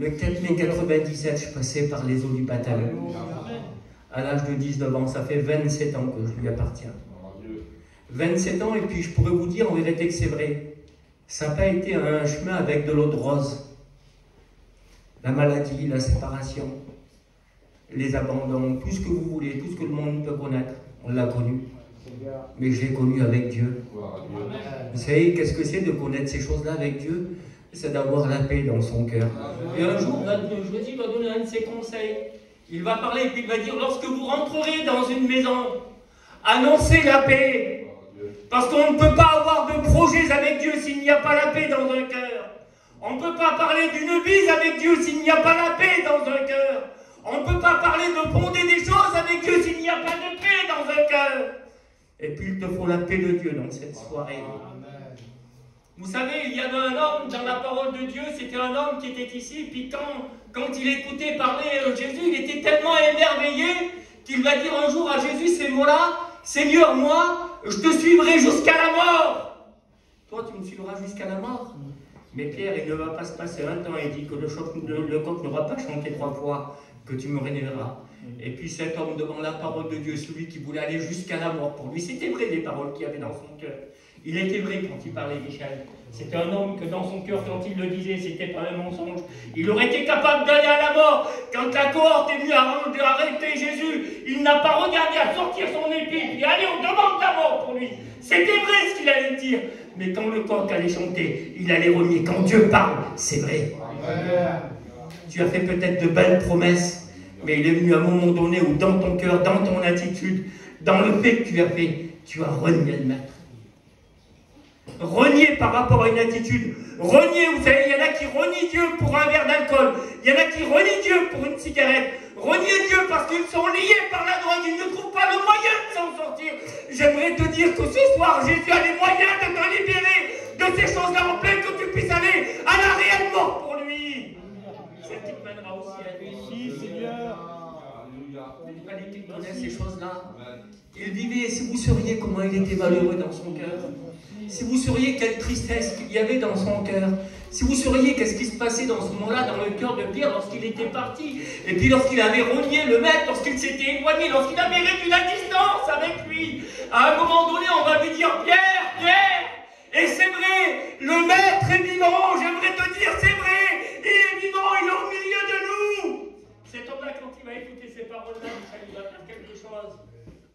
Le 4 mai 97, je passais par les eaux du bataillon. À l'âge de 19 ans, ça fait 27 ans que je lui appartiens. 27 ans, et puis je pourrais vous dire en vérité que c'est vrai. Ça n'a pas été un chemin avec de l'eau de rose. La maladie, la séparation, les abandons, tout ce que vous voulez, tout ce que le monde peut connaître, on l'a connu. Mais je l'ai connu avec Dieu. Vous savez, qu'est-ce que c'est de connaître ces choses-là avec Dieu? C'est d'avoir la paix dans son cœur. Et un jour, Jésus va donner un de ses conseils. Il va parler et puis il va dire, lorsque vous rentrerez dans une maison, annoncez la paix. Parce qu'on ne peut pas avoir de projets avec Dieu s'il n'y a pas la paix dans un cœur. On ne peut pas parler d'une bise avec Dieu s'il n'y a pas la paix dans un cœur. On ne peut pas parler de fonder des choses avec Dieu s'il n'y a pas de paix dans un cœur. Et puis il te faut la paix de Dieu dans cette soirée. Vous savez, il y avait un homme dans la parole de Dieu, c'était un homme qui était ici, puis quand il écoutait parler Jésus, il était tellement émerveillé qu'il va dire un jour à Jésus ces mots-là, « Seigneur, moi, je te suivrai jusqu'à la mort. » Toi, tu me suivras jusqu'à la mort. Mais Pierre, il ne va pas se passer un temps, il dit que le coq n'aura pas chanté 3 fois, que tu me révéleras. Et puis cet homme devant la parole de Dieu, celui qui voulait aller jusqu'à la mort pour lui, c'était vrai les paroles qu'il y avait dans son cœur. Il était vrai quand il parlait, Michel. C'était un homme que dans son cœur, quand il le disait, c'était pas un mensonge. Il aurait été capable d'aller à la mort. Quand la cohorte est venue arrêter Jésus, il n'a pas regardé à sortir son épée, puis allez, on demande la mort pour lui. C'était vrai ce qu'il allait dire. Mais quand le coq allait chanter, il allait renier. Quand Dieu parle, c'est vrai. Tu as fait peut-être de belles promesses, mais il est venu un moment donné où dans ton cœur, dans ton attitude, dans le fait que tu as fait, tu as renié le maître. Renier par rapport à une attitude. Renier, vous savez, il y en a qui renient Dieu pour un verre d'alcool. Il y en a qui renient Dieu pour une cigarette. Renier Dieu parce qu'ils sont liés par la drogue. Ils ne trouvent pas le moyen de s'en sortir. J'aimerais te dire que ce soir, Jésus a les moyens de te libérer de ces choses-là en plein, que tu puisses aller à la réelle mort pour lui. C'est qui te mènera au ciel. Oui, Seigneur. Il fallait qu'il connaisse ces choses-là. Il vivait, si vous sauriez comment il était malheureux dans son cœur. Si vous sauriez quelle tristesse qu'il y avait dans son cœur, si vous sauriez qu'est-ce qui se passait dans ce moment-là dans le cœur de Pierre lorsqu'il était parti, et puis lorsqu'il avait renié le maître, lorsqu'il s'était éloigné, lorsqu'il avait réduit la distance avec lui, à un moment donné, on va lui dire « Pierre, Pierre !» Et c'est vrai, le maître est vivant, j'aimerais te dire, c'est vrai, il est vivant, il est au milieu de nous. Cet homme-là, quand il va écouter ces paroles-là, il va faire quelque chose.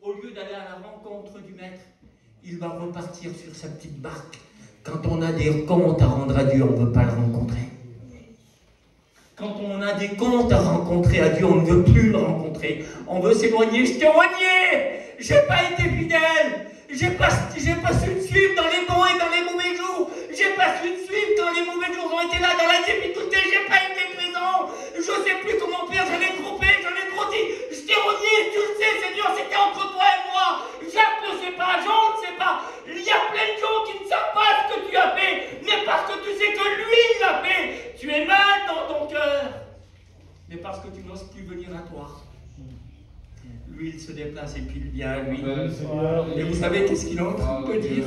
Au lieu d'aller à la rencontre du maître, il va repartir sur sa petite barque. Quand on a des comptes à rendre à Dieu, on ne veut pas le rencontrer. Quand on a des comptes à rencontrer à Dieu, on ne veut plus le rencontrer. On veut s'éloigner. Je t'ai renié. Je n'ai pas été fidèle. J'ai pas su te suivre dans les bons et dans les mauvais jours. J'ai pas su te suivre quand les mauvais jours ont été là, dans la difficulté. J'ai pas été présent. Je ne sais plus comment faire. Je l'ai trop fait, je l'ai trop dit. Je t'ai renié. Tu le sais, Seigneur, c'était entre toi et moi. Jacques ne sait pas, Jean ne sait pas. Il y a plein de gens qui ne savent pas ce que tu as fait, mais parce que tu sais que lui l'a fait. Tu es mal dans ton cœur, mais parce que tu n'oses plus venir à toi. Lui, il se déplace et puis il vient à lui. Et vous savez qu'est-ce qu'il est en train de dire?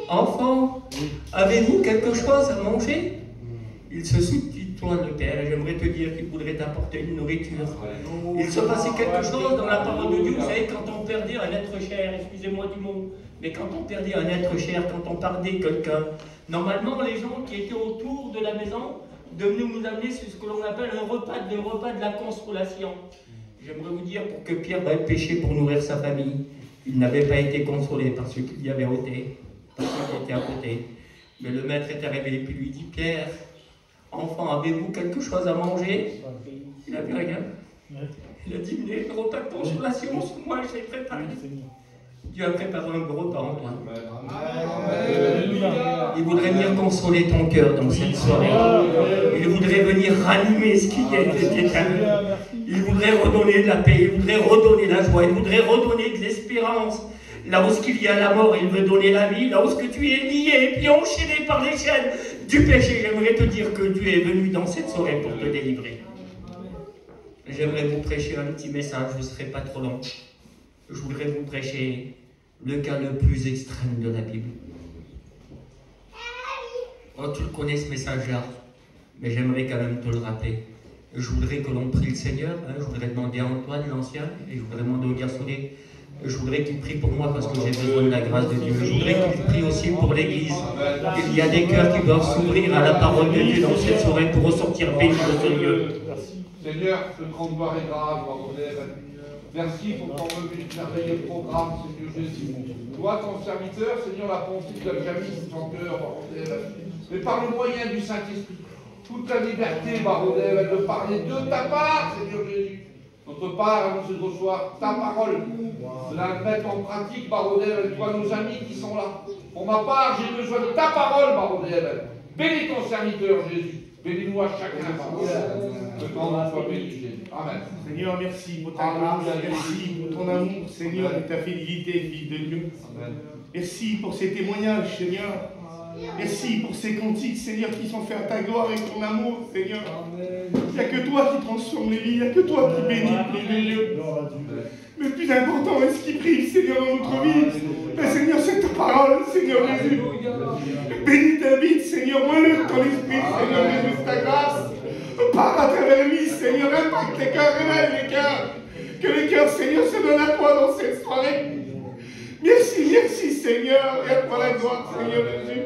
Enfant, avez-vous quelque chose à manger? Il se tutoie le Père, et j'aimerais te dire qu'il voudrait t'apporter une nourriture. Il se passait quelque chose dans la parole de Dieu. Vous savez, quand on perdait un être cher, excusez-moi du mot, mais quand on perdait un être cher, quand on perdait quelqu'un, normalement, les gens qui étaient autour de la maison devenaient nous amener sur ce que l'on appelle un repas de la consolation. J'aimerais vous dire, pour que Pierre va pécher pour nourrir sa famille, il n'avait pas été consolé par ceux qui y avaient ôté, par ceux qui étaient à côté. Mais le maître est arrivé et puis lui dit, Pierre, enfant, avez-vous quelque chose à manger? Il n'avait rien. Il a dit, mais le repas de consolation, moi j'ai préparé. Dieu a préparé un repas en toi. Il voudrait venir consoler ton cœur dans cette soirée. Il voudrait venir ranimer ce qui était éteint. Il voudrait redonner de la paix, il voudrait redonner la joie, il voudrait redonner de l'espérance. Là où il y a la mort, il veut donner la vie. Là où tu es lié et puis enchaîné par les chaînes du péché, j'aimerais te dire que Dieu est venu dans cette soirée pour te délivrer. J'aimerais vous prêcher un petit message, je ne serai pas trop long. Je voudrais vous prêcher le cas le plus extrême de la Bible. Oh, tu le connais ce message-là. mais j'aimerais quand même te le rappeler. Je voudrais que l'on prie le Seigneur, hein, je voudrais demander à Antoine, l'ancien, et je voudrais demander au garçonnet, je voudrais qu'il prie pour moi parce que j'ai besoin de la grâce de Dieu. Je voudrais qu'il prie aussi pour l'Église. Il y a des cœurs qui doivent s'ouvrir à la parole de Dieu dans cette soirée pour ressortir bénis de ce lieu. Seigneur, te rends gloire et grâce, merci pour ton merveilleux programme, Seigneur Jésus. Toi, ton serviteur, Seigneur, la pontife de la mis ton cœur, mais par le moyen du Saint-Esprit, toute la liberté, Barodel, de parler de ta part, Seigneur Jésus. Notre part, nous de recevoir ta parole, de la mettre en pratique, Barodel, toi, nos amis qui sont là. Pour ma part, j'ai besoin de ta parole, Barodel. Bénis ton serviteur, Jésus. Bénis-nous à chacun, Barodel. Que ton nom soit béni, Jésus. Amen. Seigneur, merci pour ta grâce, merci pour ton amour, Seigneur, et ta fidélité, Fils de Dieu. Amen. Merci pour ces témoignages, Seigneur. Merci pour ces cantiques, Seigneur, qui sont faits à ta gloire et ton amour, Seigneur. Il n'y a que toi qui transforme les vies, il n'y a que toi qui bénis les lieux. Le plus important est ce qui brille, Seigneur, dans notre vie. Mais Seigneur, c'est ta parole, Seigneur Jésus. Bénis David, Seigneur, moi-le de ton esprit, Seigneur Jésus, ta grâce. Parle à travers lui, Seigneur, impacte les cœurs, révèle les cœurs. Que les cœurs, Seigneur, se donnent à toi dans cette soirée. Merci, Seigneur, et à toi la gloire, Seigneur Jésus.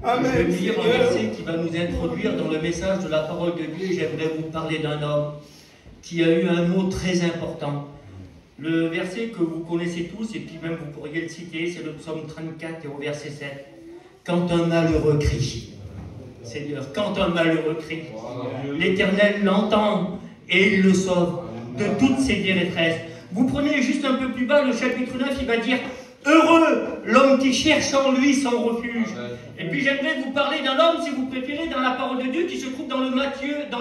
Amen. Je vais lire un verset qui va nous introduire dans le message de la parole de Dieu. J'aimerais vous parler d'un homme qui a eu un mot très important. Le verset que vous connaissez tous, et puis même vous pourriez le citer, c'est le psaume 34 et au verset 7. Quand un malheureux crie, Seigneur, quand un malheureux crie, l'Éternel l'entend et il le sauve de toutes ses détresses. Vous prenez juste un peu plus bas le chapitre 9, il va dire « Heureux l'homme qui cherche en lui son refuge ». Et puis j'aimerais vous parler d'un homme, si vous préférez, dans la parole de Dieu, qui se trouve dans le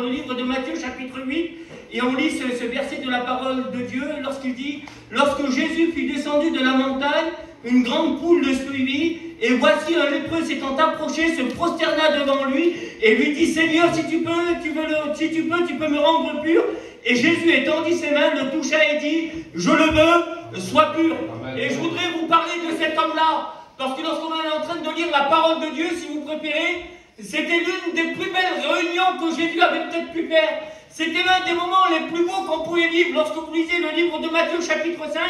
livre de Matthieu, chapitre 8. Et on lit ce verset de la parole de Dieu lorsqu'il dit « Lorsque Jésus fut descendu de la montagne, une grande foule le suivit, et voici un lépreux s'étant approché, se prosterna devant lui, et lui dit « Seigneur, si tu peux, tu peux me rendre pur ». Et Jésus étendit ses mains, le toucha et dit « Je le veux, sois pur ». Et je voudrais vous parler de cet homme-là, parce que lorsqu'on est en train de lire la parole de Dieu, si vous préférez, c'était l'une des plus belles réunions que Jésus avait peut-être pu faire. C'était l'un des moments les plus beaux qu'on pouvait vivre. Lorsque vous lisez le livre de Matthieu chapitre 5,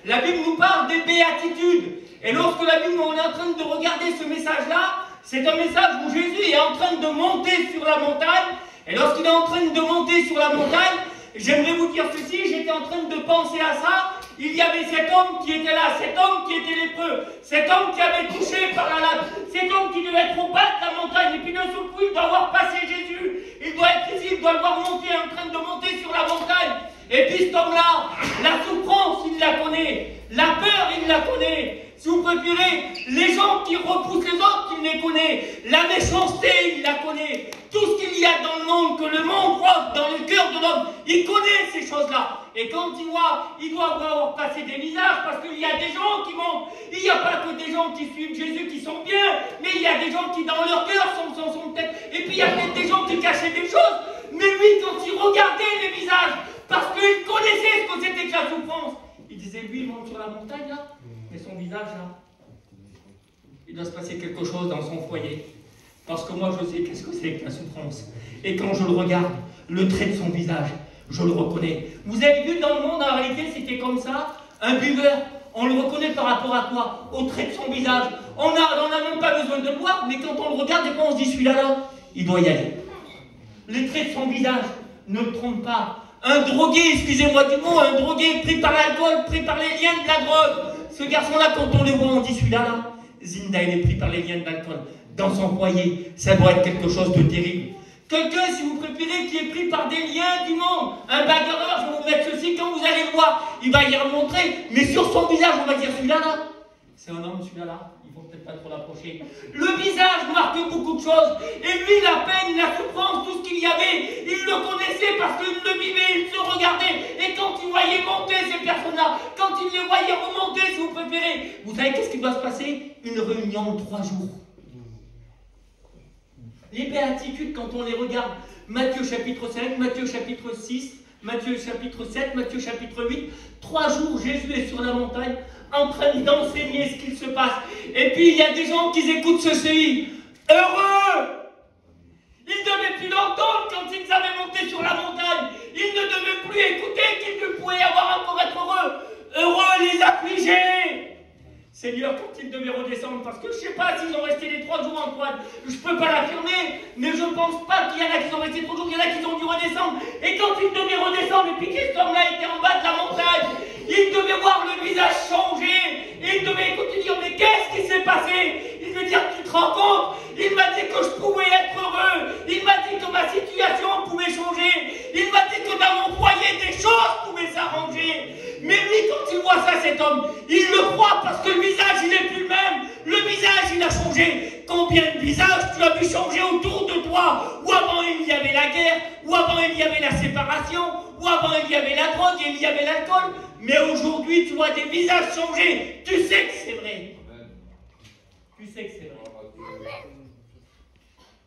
la Bible nous parle des béatitudes. Et lorsque la Bible, on est en train de regarder ce message-là, c'est un message où Jésus est en train de monter sur la montagne. Et lorsqu'il est en train de monter sur la montagne, j'aimerais vous dire ceci, j'étais en train de penser à ça. Il y avait cet homme qui était là, cet homme qui était lépreux, cet homme qui avait touché par la lame, cet homme qui devait être au bas de la montagne, et puis d'un seul coup, il doit avoir passé Jésus, il doit être ici, il doit le voir monter, en train de monter sur la montagne. Et puis cet homme-là, la souffrance, il la connaît, la peur, il la connaît. Si vous préférez, les gens qui repoussent les autres, il les connaît, la méchanceté, il la connaît. Tout ce qu'il y a dans le monde, que le monde voit dans le cœur de l'homme, il connaît ces choses-là. Et quand il voit, il doit avoir passé des visages, parce qu'il y a des gens qui vont, il n'y a pas que des gens qui suivent Jésus qui sont bien, mais il y a des gens qui dans leur cœur sont peut-être, et puis il y a peut-être des gens qui cachaient des choses, mais lui quand il regardait les visages, parce qu'il connaissait ce que c'était que la souffrance, il disait lui il monte sur la montagne là, mais son visage là, il doit se passer quelque chose dans son foyer. Parce que moi, je sais qu'est-ce que c'est que la souffrance. Et quand je le regarde, le trait de son visage, je le reconnais. Vous avez vu dans le monde, en réalité, c'était comme ça. Un buveur, on le reconnaît par rapport à quoi? Au trait de son visage. On n'a même pas besoin de le voir, mais quand on le regarde, et quand on se dit, celui-là, là, il doit y aller. Les traits de son visage ne le trompent pas. Un drogué, excusez-moi du mot, un drogué pris par l'alcool, pris par les liens de la drogue. Ce garçon-là, quand on le voit, on dit, celui-là, là, Zinda, il est pris par les liens de l'alcool. Dans son foyer, ça doit être quelque chose de terrible. Quelqu'un, si vous préférez, qui est pris par des liens du monde. Un bagarreur, je vais vous mettre ceci, quand vous allez le voir, il va y remontrer, mais sur son visage, on va dire celui-là, là, c'est un homme, celui-là, là, il ne faut peut-être pas trop l'approcher. Le visage marque beaucoup de choses, et lui, la peine, la souffrance, tout ce qu'il y avait, il le connaissait parce qu'il le vivait, il se regardait, et quand il voyait monter ces personnes-là, quand il les voyait remonter, si vous préférez, vous savez qu'est-ce qui doit se passer? Une réunion de 3 jours. Les béatitudes, quand on les regarde, Matthieu chapitre 5, Matthieu chapitre 6, Matthieu chapitre 7, Matthieu chapitre 8, 3 jours, Jésus est sur la montagne, en train d'enseigner ce qu'il se passe. Et puis, il y a des gens qui écoutent ceci. Heureux! Ils ne devaient plus l'entendre quand ils avaient monté sur la montagne. Ils ne devaient plus écouter qu'ils ne pouvaient avoir encore être heureux. Heureux les affligés. Seigneur, quand ils devaient redescendre, parce que je ne sais pas s'ils ont resté les 3 jours en quad, je ne peux pas l'affirmer, mais je ne pense pas qu'il y en a qui ont resté 3 jours, il y en a qui ont dû redescendre. Et quand ils devaient redescendre, et puis cet homme-là était en bas de la montagne, ils devaient voir le visage changer, et ils devaient écouter dire, mais qu'est-ce qui s'est passé? Il veut dire, tu te rends compte? Il m'a dit que je pouvais être heureux, il m'a dit que ma situation pouvait changer, il m'a dit que dans mon foyer, des choses pouvaient s'arranger. Mais lui, quand il voit ça, cet homme, il le croit parce que le visage, il n'est plus le même. Le visage, il a changé. Combien de visages tu as vu changer autour de toi? Où avant, il y avait la guerre, où avant, il y avait la séparation, où avant, il y avait la drogue et il y avait l'alcool. Mais aujourd'hui, tu vois des visages changer. Tu sais que c'est vrai. Tu sais que c'est vrai.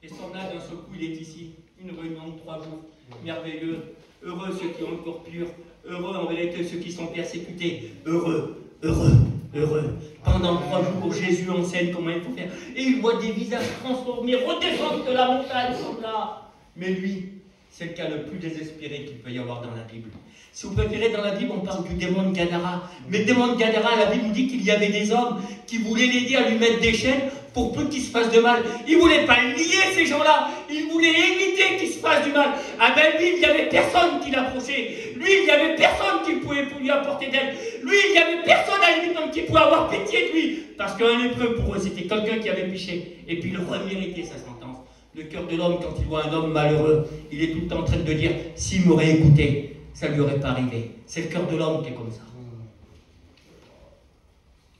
Et son âme, d'un seul coup, il est ici. Une réunion de 3 jours. Merveilleux. Heureux ceux qui ont le corps pur. Heureux en vérité ceux qui sont persécutés. Heureux, heureux, heureux. Pendant 3 jours, Jésus enseigne comment il faut faire. Et il voit des visages transformés, redescendre de la montagne, sont là. Mais lui, c'est le cas le plus désespéré qu'il peut y avoir dans la Bible. Si vous préférez, dans la Bible, on parle du démon de Gadara. Mais le démon de Gadara, la Bible nous dit qu'il y avait des hommes qui voulaient l'aider à lui mettre des chaînes pour peu qu'il se fasse de mal. Ils ne voulaient pas lier ces gens-là. Ils voulaient éviter qu'il se fasse du mal. Ah ben lui, il n'y avait personne qui l'approchait. Lui, il n'y avait personne qui pouvait lui apporter d'aide. Lui, il n'y avait personne à lui qui pouvait avoir pitié de lui. Parce qu'un lépreux, pour eux, c'était quelqu'un qui avait péché. Et puis il reméritait sa sentence. Le cœur de l'homme, quand il voit un homme malheureux, il est tout le temps en train de dire, s'il m'aurait écouté, ça ne lui aurait pas arrivé. C'est le cœur de l'homme qui est comme ça.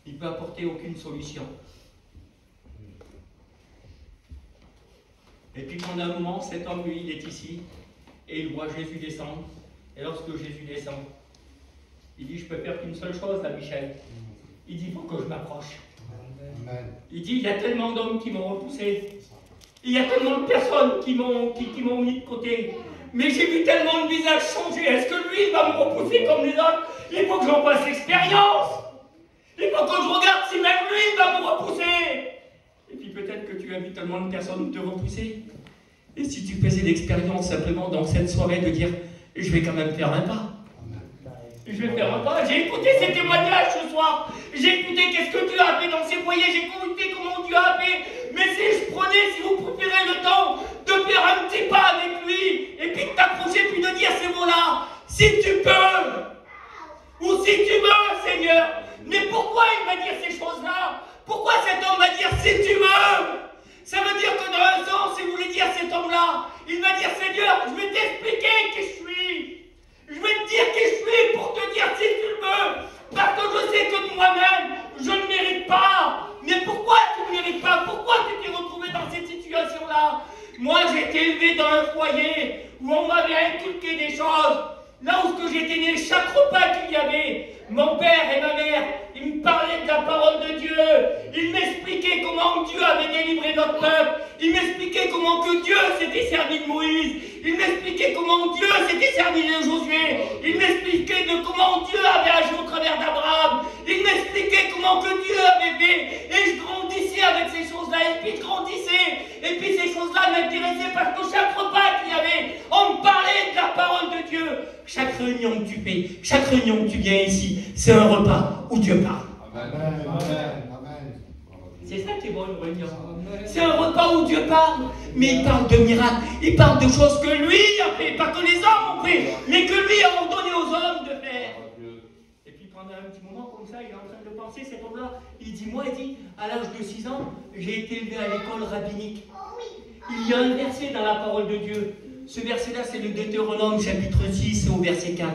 Il ne peut apporter aucune solution. Et puis pendant un moment, cet homme, lui, il est ici, et il voit Jésus descendre. Et lorsque Jésus descend, il dit, je peux faire qu'une seule chose, là, Michel. Il dit, il faut que je m'approche. Il dit, il y a tellement d'hommes qui m'ont repoussé. Il y a tellement de personnes qui m'ont mis de côté. Mais j'ai vu tellement de visages changer. Est-ce que lui, il va me repousser comme les autres? Il faut que j'en fasse l'expérience. Il faut que je regarde si même lui, il va me repousser. Et puis peut-être que tu as vu tellement de personnes te repousser. Et si tu faisais l'expérience simplement dans cette soirée de dire, je vais quand même faire un pas. Je vais faire un pas. J'ai écouté ces témoignages ce soir. J'ai écouté qu'est-ce que Dieu a fait dans ces foyers. J'ai écouté comment Dieu a fait. Mais si je prenais, si vous préférez le temps de faire un petit pas avec lui, et puis de t'approcher, puis de dire ces mots-là, si tu peux, ou si tu veux, Seigneur. Mais pourquoi il va dire ces choses-là? Pourquoi cet homme va dire si tu veux? Ça veut dire que dans un sens, il voulait dire cet homme-là, il va dire Seigneur, je vais t'expliquer qui je suis. Je vais te dire qui je suis pour te dire si tu le veux. Parce que je sais que de moi-même, je ne mérite pas. Mais pourquoi tu ne mérites pas? Pourquoi tu t'es retrouvé dans cette situation-là? Moi, j'ai été élevé dans un foyer où on m'avait inculqué des choses. Là où j'étais né, chaque repas qu'il y avait, mon père et ma mère, ils me parlaient de la parole de Dieu. Ils m'expliquaient comment Dieu avait délivré notre peuple. Ils m'expliquaient comment que Dieu s'était servi de Moïse. Ils m'expliquaient comment Dieu s'était servi de Josué. Ils m'expliquaient de comment Dieu avait agi au travers d'Abraham. Ils m'expliquaient comment que Dieu avait fait. Et je grandissais avec ces choses-là. Et puis je grandissais. Et puis ces choses-là m'intéressaient parce que chaque repas qu'il y avait, on me parlait de la parole de Dieu. Chaque réunion que tu fais, chaque réunion que tu viens ici, c'est un repas où Dieu parle. Amen. Amen. C'est ça qui est bon, une réunion. C'est un repas où Dieu parle, mais il parle de miracles, il parle de choses que lui a fait, pas que les hommes ont fait, mais que lui a ordonné aux hommes de faire. Et puis pendant un petit moment comme ça, il est en train de penser, cet homme-là, il dit, moi, à l'âge de 6 ans, j'ai été élevé à l'école rabbinique. Il y a un verset dans la parole de Dieu. Ce verset-là, c'est le Deutéronome, chapitre 6, au verset 4.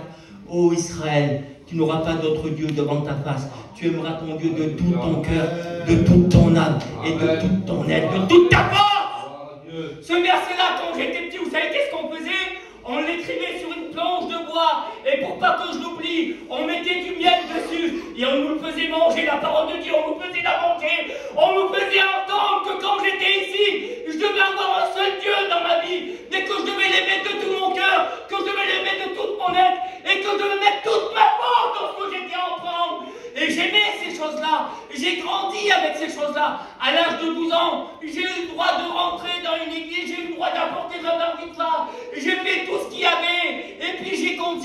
Ô Israël, tu n'auras pas d'autre Dieu devant ta face. Tu aimeras ton Dieu de tout ton cœur, de toute ton âme, et de toute ton aide, de toute ta force. Ce verset-là, quand j'étais petit, vous savez qu'est-ce qu'on faisait? On l'écrivait sur une planche de bois, et pour pas que je l'oublie, on mettait du miel dessus, et on nous faisait manger la parole de Dieu, on nous faisait la manger, on nous faisait entendre que quand j'étais ici, je devais avoir un seul Dieu dans ma vie, mais que je devais l'aimer de tout mon cœur, que je devais l'aimer de toute mon être, et que je devais mettre toute ma force dans ce que j'étais en prendre. Et j'aimais ces choses-là, j'ai grandi avec ces choses-là. À l'âge de 12 ans, j'ai eu le droit de rentrer dans une église, j'ai eu le droit d'apporter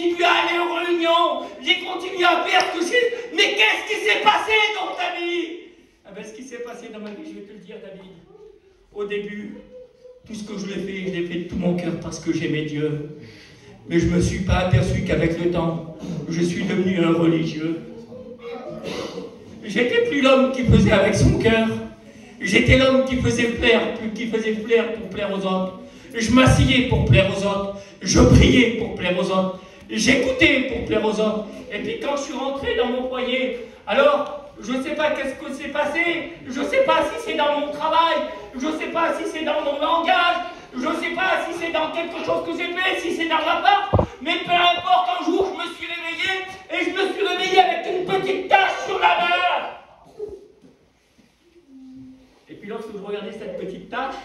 continué à aller aux réunions, j'ai continué à faire ce que j'ai... Mais qu'est-ce qui s'est passé dans ta vie? Ah ben, ce qui s'est passé dans ma vie, je vais te le dire, David. Au début, tout ce que je l'ai fait de tout mon cœur parce que j'aimais Dieu. Mais je ne me suis pas aperçu qu'avec le temps, je suis devenu un religieux. J'étais plus l'homme qui faisait avec son cœur. J'étais l'homme qui faisait plaire pour plaire aux autres. Je m'asseyais pour plaire aux autres. Je priais pour plaire aux autres. J'écoutais pour plaire aux autres. Et puis quand je suis rentré dans mon foyer, alors, je ne sais pas qu'est-ce que s'est passé. Je ne sais pas si c'est dans mon travail. Je ne sais pas si c'est dans mon langage. Je ne sais pas si c'est dans quelque chose que j'ai fait, si c'est dans la part. Mais peu importe, un jour, je me suis réveillé. Et je me suis réveillé avec une petite tache sur la main. Et puis lorsque je regardais cette petite tache,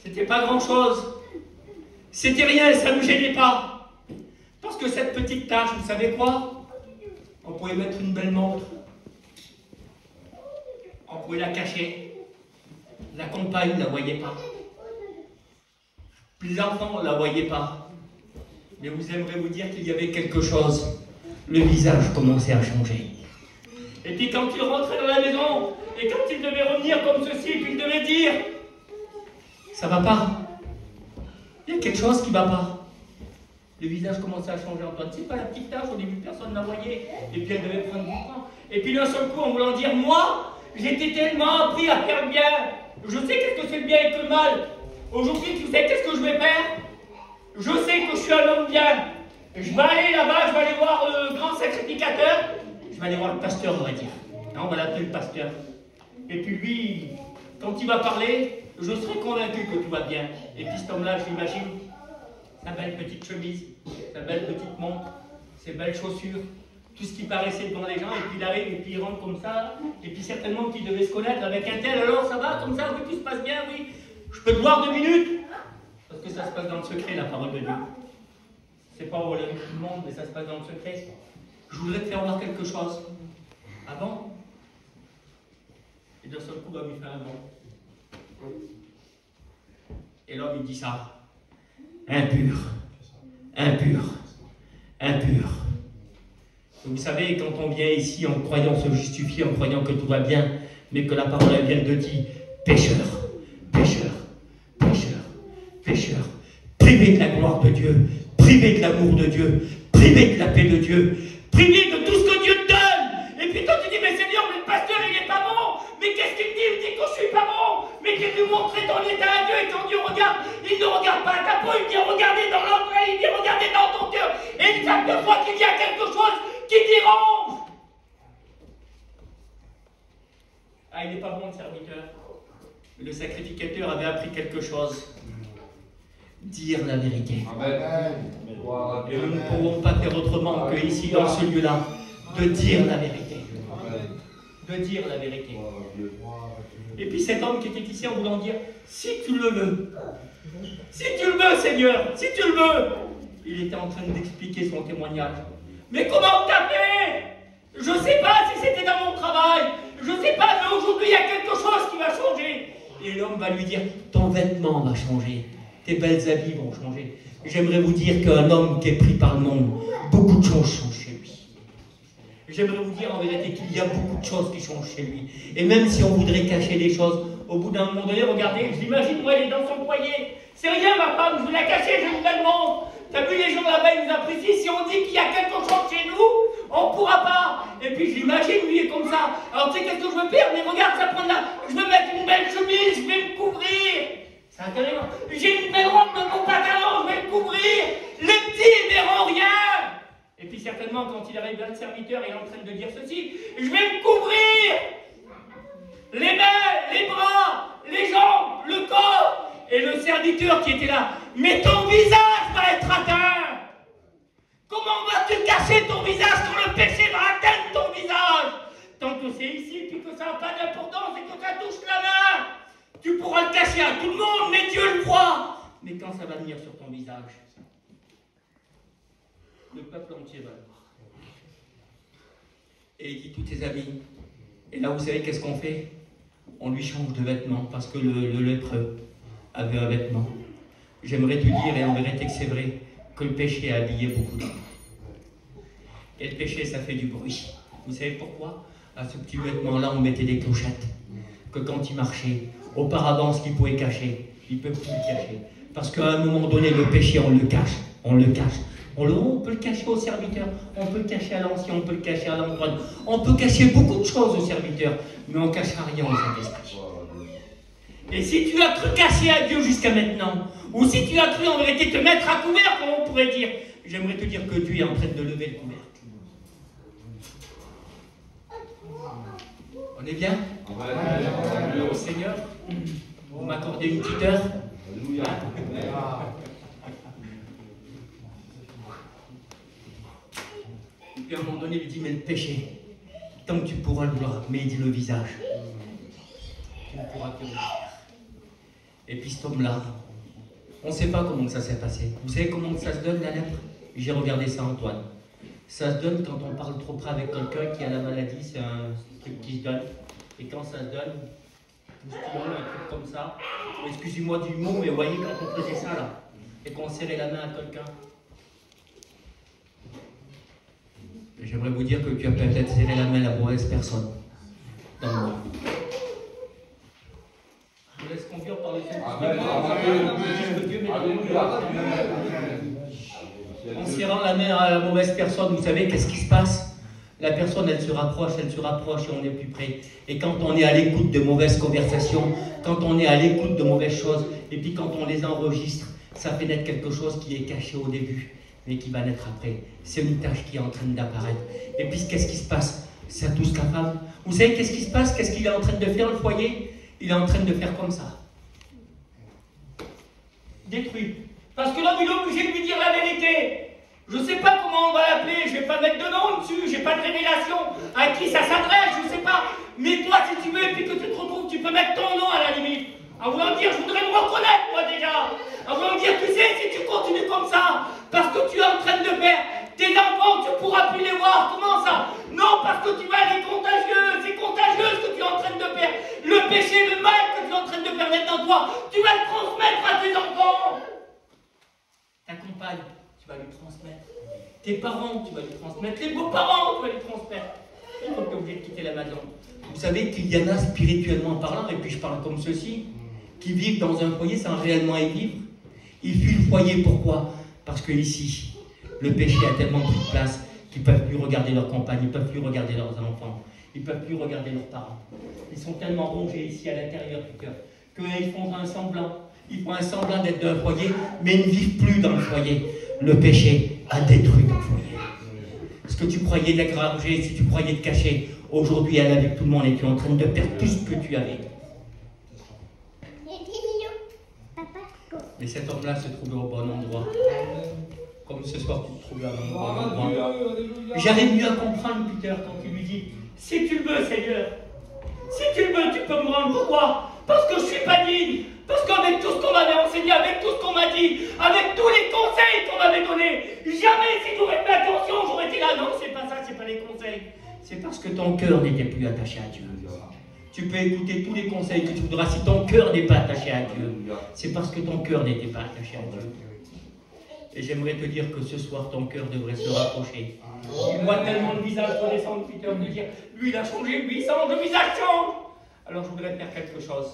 c'était pas grand-chose. C'était rien, ça ne me gênait pas. Parce que cette petite tache, vous savez quoi? On pouvait mettre une belle montre. On pouvait la cacher. La compagne ne la voyait pas. Les enfants ne la voyaient pas. Mais vous aimeriez vous dire qu'il y avait quelque chose. Le visage commençait à changer. Et puis quand il rentrait dans la maison, et quand il devait revenir comme ceci, et puis il devait dire « Ça va pas. Il y a quelque chose qui va pas. » Le visage commençait à changer, Antoine. C'est pas la petite tache, au début personne ne la voyait. Et puis elle devait prendre du temps. Et puis d'un seul coup, en voulant dire « Moi, j'étais tellement appris à faire le bien. Je sais qu'est-ce que c'est le bien et que le mal. Aujourd'hui, tu sais qu'est-ce que je vais faire? Je sais que je suis un homme bien. Je vais aller là-bas, je vais aller voir le grand sacrificateur. Je vais aller voir le pasteur, on va dire. Non, on va l'appeler le pasteur. Et puis lui, quand il va parler, je serai convaincu que tout va bien. Et puis cet homme-là, je l'imagine, sa belle petite chemise, sa belle petite montre, ses belles chaussures, tout ce qui paraissait devant les gens, et puis il arrive, et puis il rentre comme ça, et puis certainement qu'il devait se connaître avec un tel, alors ça va, comme ça, oui, tout se passe bien, oui. Je peux te voir 2 minutes? Parce que ça se passe dans le secret, la parole de Dieu. C'est pas au tout le monde, mais ça se passe dans le secret. Je voudrais te faire voir quelque chose. Ah bon? Et d'un seul coup, l'homme, il fait un bon. Et l'homme, il dit ça. Impur. Impur. Impur. Vous savez, quand on vient ici en croyant se justifier, en croyant que tout va bien, mais que la parole elle vient de dire pécheur, pécheur, pécheur, pécheur, privé de la gloire de Dieu, privé de l'amour de Dieu, privé de la paix de Dieu, privé de tout ce que Dieu te donne. Et puis toi tu dis, mais Seigneur, mais le pasteur il n'est pas bon. Mais qu'est-ce qu'il me dit? Il me dit que je suis pas bon. Mais qu'il lui montrer ton état à Dieu, et quand Dieu regarde, il ne regarde pas à ta peau, il vient regarder dans l'entrée, il vient regarder dans ton cœur. Et chaque fois qu'il y a quelque chose qui dérange. Ah, il n'est pas bon le serviteur. Le sacrificateur avait appris quelque chose. Dire la vérité. Amen. Et nous ne pourrons pas faire autrement que ici, dans ce lieu-là, de dire la vérité. De dire la vérité. Et puis cet homme qui était ici en voulant dire, si tu le veux, si tu le veux Seigneur, si tu le veux, il était en train d'expliquer son témoignage. Mais comment t'as fait? Je ne sais pas si c'était dans mon travail, je ne sais pas, mais aujourd'hui il y a quelque chose qui va changer. Et l'homme va lui dire, ton vêtement va changer, tes belles habits vont changer. J'aimerais vous dire qu'un homme qui est pris par le monde, beaucoup de choses changent chez lui. J'aimerais vous dire en vérité qu'il y a beaucoup de choses qui changent chez lui. Et même si on voudrait cacher les choses, au bout d'un moment donné, regardez, je l'imagine, moi, elle est dans son foyer. C'est rien, ma femme, je vais la cacher, j'ai une belle montre. T'as vu, les gens là-bas, ils nous apprécient. Si on dit qu'il y a quelque chose chez nous, on ne pourra pas. Et puis, je l'imagine, lui, est comme ça. Alors, tu sais, qu'est-ce que je veux faire? Mais regarde, ça prend là. Je veux mettre une belle chemise, je vais me couvrir. C'est intéressant. J'ai une belle robe de mon pantalon, je vais me couvrir. Les petits, ils verront rien. Et puis certainement, quand il arrive vers le serviteur, il est en train de dire ceci, je vais me couvrir les mains, les bras, les jambes, le corps. Et le serviteur qui était là, mais ton visage va être atteint. Comment vas-tu cacher ton visage quand le péché va atteindre ton visage? Tant que c'est ici, puis que ça n'a pas d'importance et que ça touche la main, tu pourras le cacher à tout le monde, mais Dieu le voit. Mais quand ça va venir sur ton visage, le peuple entier va le voir. Et il dit tous tes amis. Et là, vous savez qu'est-ce qu'on fait? On lui change de vêtements parce que le lépreux avait un vêtement. J'aimerais te dire, et en vérité que c'est vrai, que le péché a habillé beaucoup d'hommes. Et le péché, ça fait du bruit. Vous savez pourquoi? À ce petit vêtement-là, on mettait des clochettes. Que quand il marchait, auparavant, ce qu'il pouvait cacher, il ne peut plus le cacher. Parce qu'à un moment donné, le péché, on le cache. On le cache. On peut le cacher au serviteur, on peut le cacher à l'ancien, on peut le cacher à l'endroit. On peut cacher beaucoup de choses au serviteur, mais on ne cachera rien au Saint-Esprit. Et si tu as cru cacher à Dieu jusqu'à maintenant, ou si tu as cru en vérité te mettre à couvert, comme on pourrait dire, j'aimerais te dire que Dieu est en train de lever le couvercle. On est bien? Au Seigneur, vous m'accordez une petite heure? Et puis à un moment donné, il dit, mais le péché, tant que tu pourras le voir, mais il dit le visage, tu ne pourras que le voir. Et puis cet homme-là, on ne sait pas comment ça s'est passé. Vous savez comment ça se donne, la lèpre? J'ai regardé ça, Antoine. Ça se donne quand on parle trop près avec quelqu'un qui a la maladie, c'est un truc qui se donne. Et quand ça se donne, un truc comme ça, excusez-moi du mot, mais vous voyez quand on faisait ça là, et qu'on serrait la main à quelqu'un. J'aimerais vous dire que tu as peut-être serré la main à la mauvaise personne. Dans le monde. Je vous laisse conclure par les en serrant la main à la mauvaise personne, vous savez qu'est-ce qui se passe? La personne, elle se rapproche et on est plus près. Et quand on est à l'écoute de mauvaises conversations, quand on est à l'écoute de mauvaises choses, et puis quand on les enregistre, ça fait naître quelque chose qui est caché au début, mais qui va naître après. C'est une tâche qui est en train d'apparaître. Et puis qu'est-ce qui se passe? Ça touche la femme. Vous savez qu'est-ce qui se passe? Qu'est-ce qu'il est en train de faire, le foyer? Il est en train de faire comme ça. Détruit. Parce que l'homme, il est obligé de lui dire la vérité. Je ne sais pas comment on va l'appeler, je ne vais pas mettre de nom dessus, je n'ai pas de révélation à qui ça s'adresse, je ne sais pas. Mais toi, si tu veux, et puis que tu te retrouves, tu peux mettre ton nom à la limite. En voulant dire, je voudrais me reconnaître, moi déjà. En voulant dire, tu sais, si tu continues comme ça, parce que tu es en train de faire tes enfants, tu ne pourras plus les voir. Comment ça? Non, parce que tu vas aller contagieux, c'est contagieux ce que tu es en train de faire. Le péché, le mal que tu es en train de faire naître en toi, tu vas le transmettre à tes enfants. Ta compagne, tu vas lui transmettre. Tes parents, tu vas lui transmettre. Les beaux-parents, tu vas lui transmettre. Et donc, tu es obligé de quitter la maison. Vous savez qu'il y en a spirituellement parlant, et puis je parle comme ceux-ci, qui vivent dans un foyer sans réellement y vivre. Ils fuient le foyer, pourquoi? Parce que ici, le péché a tellement pris de place qu'ils ne peuvent plus regarder leurs compagnes, ils ne peuvent plus regarder leurs enfants, ils ne peuvent plus regarder leurs parents. Ils sont tellement rongés ici à l'intérieur du cœur qu'ils font un semblant. Ils font un semblant d'être d'un foyer, mais ils ne vivent plus dans le foyer. Le péché a détruit ton foyer. Ce que tu croyais d'aggraver, si tu croyais te cacher, aujourd'hui elle est avec tout le monde et tu es en train de perdre tout ce que tu avais. Mais cet homme-là se trouvait au bon endroit. Comme ce soir tu te trouvais au bon endroit. J'arrive mieux à comprendre Peter quand il lui dit, si tu le veux Seigneur, si tu le veux tu peux me rendre. Pourquoi? Parce que je ne suis pas digne. Parce qu'avec tout ce qu'on m'avait enseigné, avec tout ce qu'on m'a dit, avec tous les conseils qu'on m'avait donnés, jamais si j'aurais fait attention, j'aurais été là. Non, c'est pas ça, c'est pas les conseils. C'est parce que ton cœur n'était plus attaché à Dieu. Tu peux écouter tous les conseils que tu voudras. Si ton cœur n'est pas attaché à Dieu, c'est parce que ton cœur n'était pas attaché à Dieu. Et j'aimerais te dire que ce soir, ton cœur devrait se rapprocher. Il voit tellement le visage redescendre, Peter, de dire, lui il a changé, lui il change, le visage change. Alors je voudrais faire quelque chose.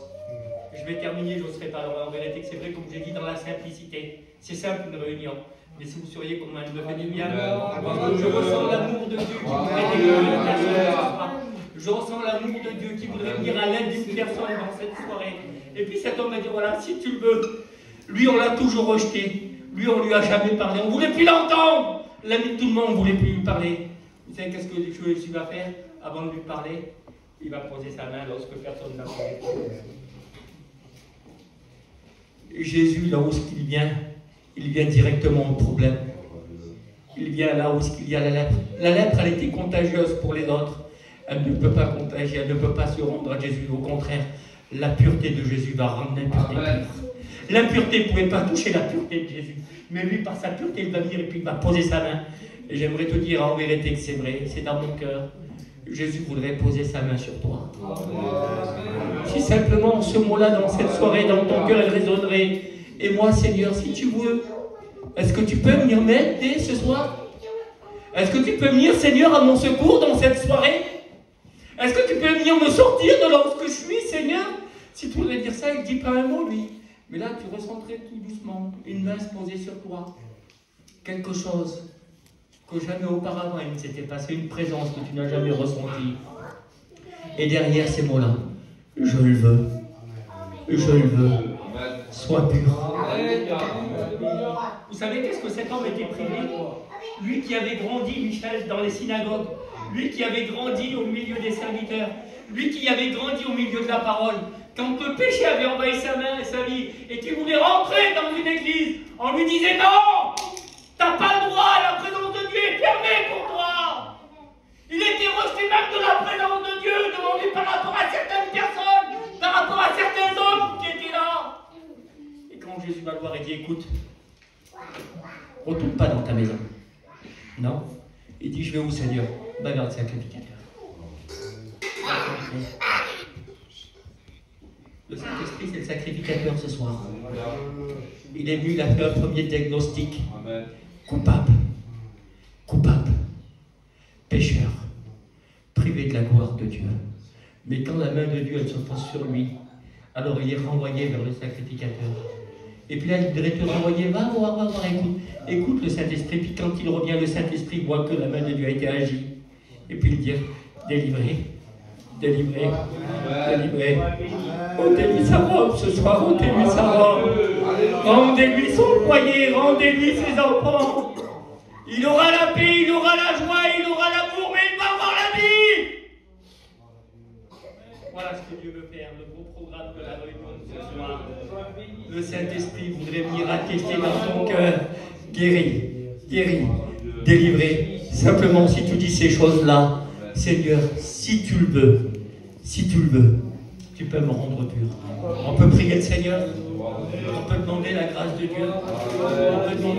Je vais terminer, je ne serai pas là. En vérité, c'est vrai, comme j'ai dit, dans la simplicité. C'est simple une réunion. Mais si vous sauriez comment elle me fait du bien, je ressens l'amour de Dieu qui voudrait délivrer une personne ce soir. Je ressens l'amour de Dieu qui voudrait venir à l'aide d'une personne dans cette soirée. Et puis cet homme m'a dit, voilà, si tu le veux. Lui, on l'a toujours rejeté. Lui, on ne lui a jamais parlé. On ne voulait plus l'entendre. L'ami de tout le monde ne voulait plus lui parler. Vous savez qu'est-ce que Jésus va faire avant de lui parler? Il va poser sa main lorsque personne n'a posé. Jésus, là où il vient directement au problème. Il vient là où il y a la lèpre. La lèpre, elle était contagieuse pour les autres. Elle ne peut pas contagier, elle ne peut pas se rendre à Jésus. Au contraire, la pureté de Jésus va rendre l'impureté pure. L'impureté ne pouvait pas toucher la pureté de Jésus. Mais lui, par sa pureté, il va venir et puis il va poser sa main. Et j'aimerais te dire en vérité que c'est vrai, c'est dans mon cœur. Jésus voudrait poser sa main sur toi. Si simplement ce mot-là, dans cette soirée, dans ton cœur, elle résonnerait. Et moi, Seigneur, si tu veux, Est-ce que tu peux venir m'aider ce soir? Est-ce que tu peux venir, Seigneur, à mon secours dans cette soirée? Est-ce que tu peux venir me sortir de là où je suis, Seigneur? Si tu voulais dire ça, il ne dit pas un mot, lui. Mais là, tu ressentais tout doucement une main se poser sur toi. Quelque chose que jamais auparavant il ne s'était passé, une présence que tu n'as jamais ressentie. Et derrière ces mots-là, je le veux. Je le veux. Sois pur. Vous savez qu'est-ce que cet homme était privé? Lui qui avait grandi, Michel, dans les synagogues. Lui qui avait grandi au milieu des serviteurs. Lui qui avait grandi au milieu de la parole. Quand le péché avait envahi sa vie, et qu'il voulait rentrer dans une église, on lui disait non, t'as pas le droit, la présence de Dieu est fermée pour toi. Il était rejeté même de la présence de Dieu, demandé par rapport à certaines personnes, par rapport à certains hommes qui étaient là. Et quand Jésus va le voir et dit, écoute, retourne pas dans ta maison. Non. Il dit, je vais où, Seigneur? Va vers le sacrificateur. Le Saint-Esprit, c'est le sacrificateur ce soir. Il est venu, il a fait un premier diagnostic. Coupable. Coupable. Pécheur. Privé de la gloire de Dieu. Mais quand la main de Dieu, elle se pose sur lui, alors il est renvoyé vers le sacrificateur. Et puis là, il devrait te renvoyer, va voir, écoute le Saint-Esprit. Puis quand il revient, le Saint-Esprit voit que la main de Dieu a été agie. Et puis il dit, délivré. Délivré. Délivré. Ôtez-lui sa robe ce soir, ôtez-lui sa robe. Rendez-lui son foyer, rendez-lui ses enfants. Il aura la paix, il aura la joie, il aura l'amour, mais il va avoir la vie. Voilà ce que Dieu veut faire, le beau programme de la réunion de ce soir. Le Saint-Esprit voudrait venir attester dans ton cœur, guéri, délivré. Simplement, si tu dis ces choses-là, Seigneur, si tu le veux, tu peux me rendre pur. On peut prier le Seigneur, on peut demander la grâce de Dieu, on peut demander